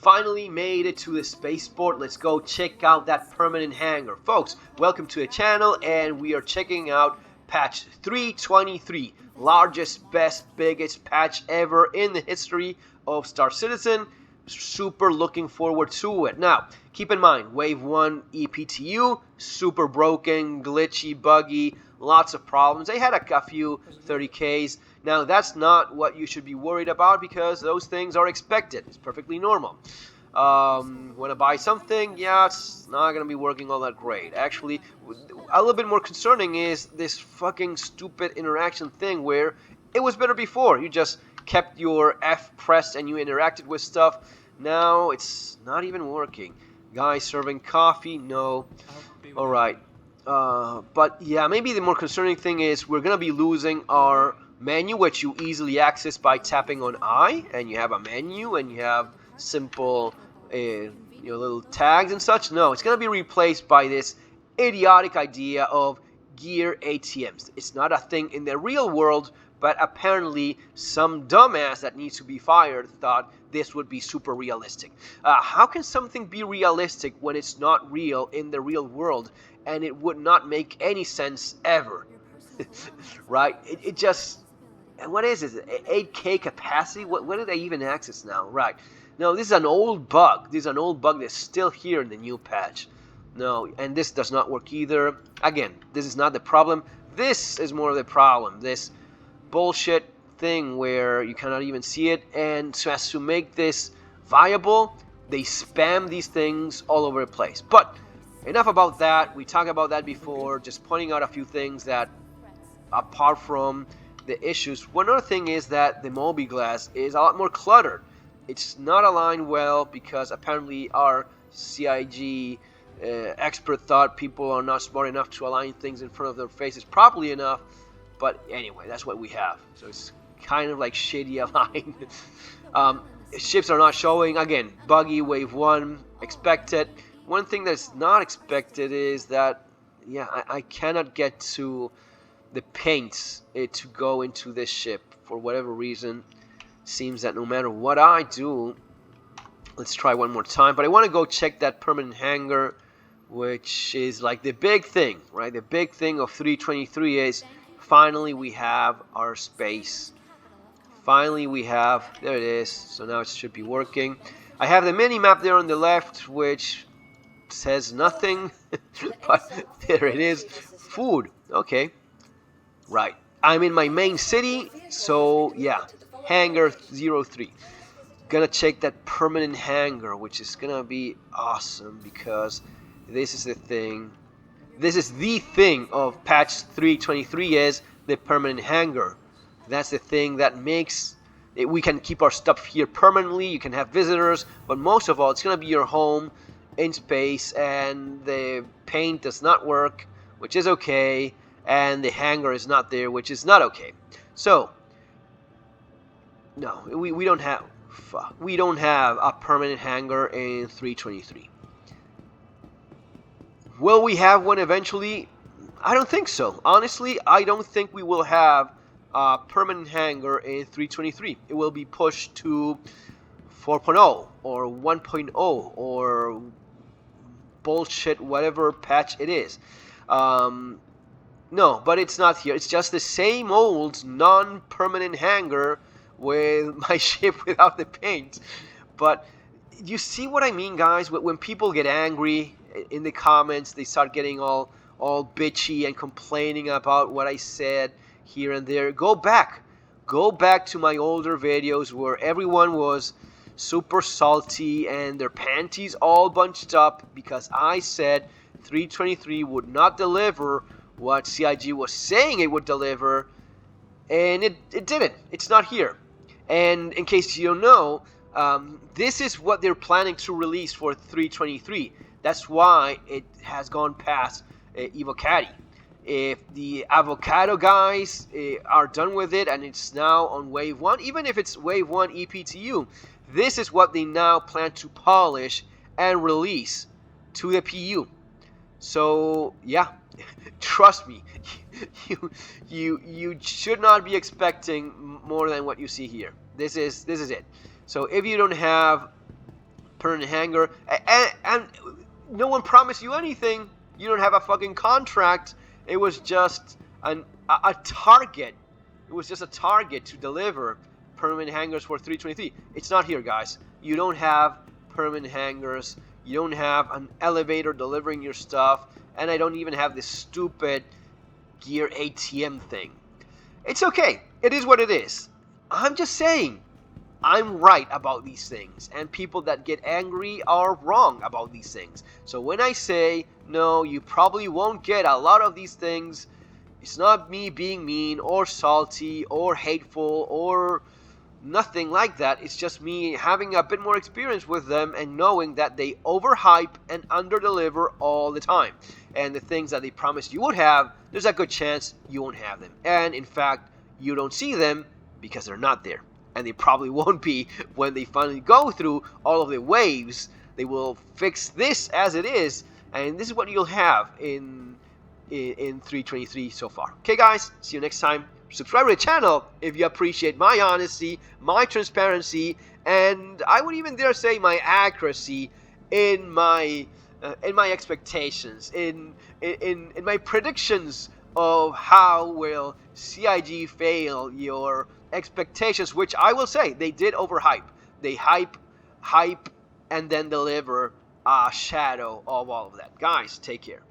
finally made it to the spaceport. Let's go check out that permanent hangar. Folks, welcome to the channel, and we are checking out patch 323. Largest, best, biggest patch ever in the history of Star Citizen. Super looking forward to it. Now, keep in mind, Wave 1 EPTU, super broken, glitchy, buggy, lots of problems. They had a few 30Ks. Now, that's not what you should be worried about because those things are expected. It's perfectly normal. Want to buy something? Yeah, it's not going to be working all that great. Actually, a little bit more concerning is this fucking stupid interaction thing where it was better before. You just kept your F pressed and you interacted with stuff. Now it's not even working. Guy serving coffee? No. Alright. But yeah, maybe the more concerning thing is we're going to be losing our menu, which you easily access by tapping on I, and you have a menu and you have simple little tags and such. No, it's going to be replaced by this idiotic idea of gear ATMs. It's not a thing in the real world, but apparently some dumbass that needs to be fired thought this would be super realistic. How can something be realistic when it's not real in the real world, and it would not make any sense ever? Right? It just... And what is it? 8K capacity? What did I even access now? Right. No, this is an old bug. This is an old bug that's still here in the new patch. No, and this does not work either. Again, this is not the problem. This is more of the problem. This bullshit thing where you cannot even see it. And so as to make this viable, they spam these things all over the place. But enough about that. We talked about that before. Just pointing out a few things that, apart from the issues, one other thing is that the mobi-glass is a lot more cluttered. It's not aligned well because apparently our CIG expert thought people are not smart enough to align things in front of their faces properly enough. But anyway, that's what we have. So it's kind of like shitty aligned. Ships are not showing. Again, buggy, wave 1, expected. One thing that's not expected is that, yeah, I cannot get to the paints to go into this ship for whatever reason. Seems that no matter what I do, let's try one more time, but I want to go check that permanent hangar, which is like the big thing, right? The big thing of 323 is finally we have our space. Finally we have, there it is, so now it should be working. I have the mini map there on the left, which says nothing, but there it is. Food, okay. Right, I'm in my main city, so yeah, Hangar 03. Gonna check that permanent hangar, which is gonna be awesome because this is the thing. This is the thing of patch 323 is the permanent hangar. That's the thing that makes it, we can keep our stuff here permanently. You can have visitors, but most of all, it's gonna be your home in space, and the paint does not work, which is okay. And the hangar is not there, which is not okay. So, no, we don't have a permanent hangar in 323. Will we have one eventually? I don't think so. Honestly, I don't think we will have a permanent hangar in 323. It will be pushed to 4.0 or 1.0 or bullshit, whatever patch it is. No, but it's not here. It's just the same old non-permanent hangar with my ship without the paint. But you see what I mean, guys? When people get angry in the comments, they start getting all bitchy and complaining about what I said here and there. Go back to my older videos where everyone was super salty and their panties all bunched up because I said 323 would not deliver what CIG was saying it would deliver, and it didn't. It's not here. And in case you don't know, this is what they're planning to release for 323. That's why it has gone past Evocati. If the avocado guys are done with it and it's now on wave 1, even if it's wave 1 EPTU, this is what they now plan to polish and release to the PU. So yeah, trust me, you should not be expecting more than what you see here. This is it. So if you don't have permanent hangar, and no one promised you anything. You don't have a fucking contract. It was just a target. It was just a target to deliver permanent hangars for 323. It's not here, guys. You don't have permanent hangars. You don't have an elevator delivering your stuff. And I don't even have this stupid gear ATM thing. It's okay. It is what it is. I'm just saying, I'm right about these things, and people that get angry are wrong about these things. So when I say, no, you probably won't get a lot of these things, it's not me being mean or salty or hateful or nothing like that. It's just me having a bit more experience with them and knowing that they overhype and underdeliver all the time. And the things that they promised you would have, there's a good chance you won't have them. And in fact, you don't see them because they're not there. And they probably won't be when they finally go through all of the waves. They will fix this as it is, and this is what you'll have in 323 so far. Okay, guys, see you next time. Subscribe to the channel if you appreciate my honesty, my transparency, and I would even dare say my accuracy in my expectations, in my predictions of how will CIG fail your expectations, which I will say they did overhype. They hype, and then deliver a shadow of all of that. Guys, take care.